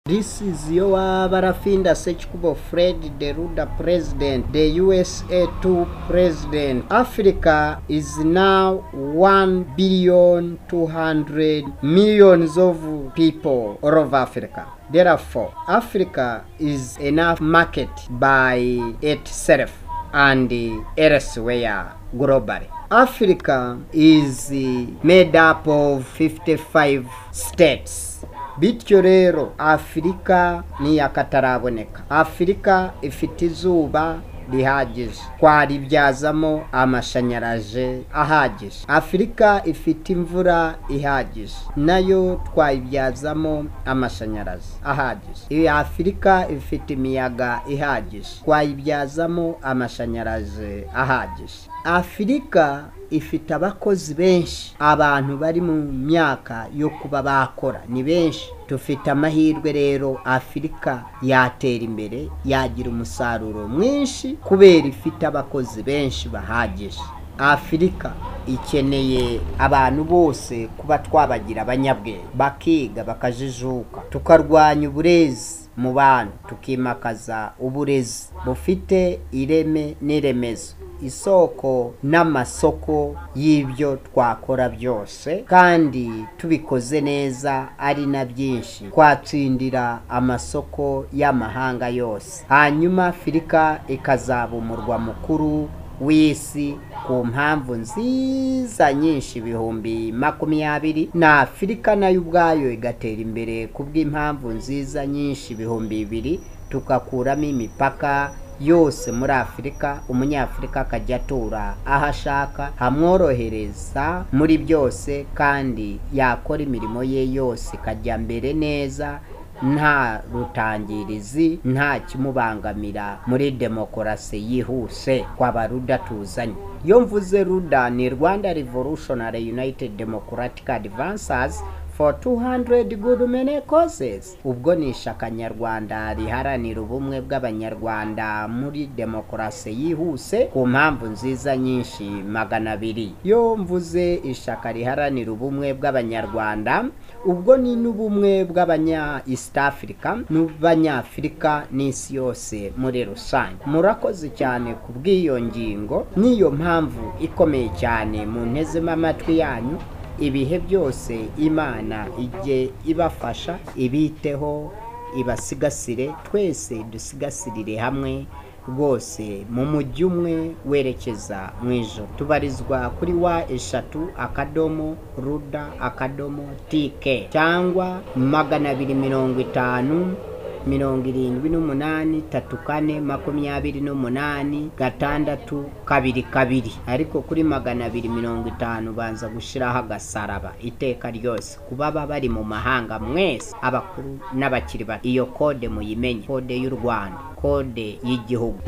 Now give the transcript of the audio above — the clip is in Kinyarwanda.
This is your Barafinda Sechkubo Fred the Ruda president, the USA 2 president. Africa is now 1,200,000,000 of people all over Africa. Therefore, Africa is enough market by itself and elsewhere globally. Africa is made up of 55 states. Bityo rero Afrika ni yakataraboneka. Afrika ifite izuba rihagije, twaribyazamo amashanyarazi ahagije. Afrika ifite imvura ihagije, nayo twayibyazamo amashanyarazi ahagije. Afrika ifite imiyaga ihagije, twayibyazamo amashanyarazi ahagije. Afrika ifite abakozi benshi, abantu bari mu myaka yo kuba bakora ni benshi. Tufite amahirwe rero Afrika yatera imbere, yagira umusaruro mwinshi kubera ifite abakozi benshi bahagije. Afrika ikeneye abantu bose kuba twabagira abanyabwenge, bakiga bakajijuka, tukarwanya uburezi mu bantu, tukimakaza uburezi bufite ireme n'iremezo, isoko n'amasoko y'ibyo twakora byose, kandi tubikoze neza ari na byinshi twatsindira amasoko y'amahanga yose. Hanyuma Afrika ikazaba umurwa mukuru w'isi ku mpamvu nziza nyinshi ibihumbi 20, na Afrika nayo ubwayo igatera imbere kubw'impamvu nziza nyinshi ibihumbi 2, tukakuramo imipaka yose muri Afrika. Umunyafrika akajya atura aho ashaka, hamworohereza muri byose, kandi yakora imirimo ye yose ikajya mbere neza, nta rutangirizi, nta kimubangamira, muri demokarasi yihuse kwa Ruda tuzanye. Yo mvuze Ruda ni Rwanda Revolutionary United Democratic Advances for 200 good many causes. Ubwo ni ishaka nyarwanda riharanira ubumwe bw'abanyarwanda muri demokarasi yihuse ku mpamvu nziza nyinshi 200. Yo mvuze ishaka riharanira ubumwe bw'abanyarwanda, ubwo ni n'ubumwe bw'abanya East Africa n'abanyafrika n'isi yose muri rusange. Murakoze cyane kubw'iyo ngingo, niyo mpamvu ikomeye cyane mu ntezema amatwi yanyu. Ibihe byose Imana ijye ibafasha, ibiteho, ibasigasire, twese dusigasirire hamwe rwose mu mujyi umwe werekeza mu ijuru. Tubarizwa kuri wa@ruda.tk cyangwa 250 78 34 28 622, ariko kuri 250 banza gushiraho agasaraba iteka ryose kubaba bari mu mahanga mwese, abakuru n'abakiri bato. Iyo kode muyimenye, kode y'u Rwanda, kode y'igihugu.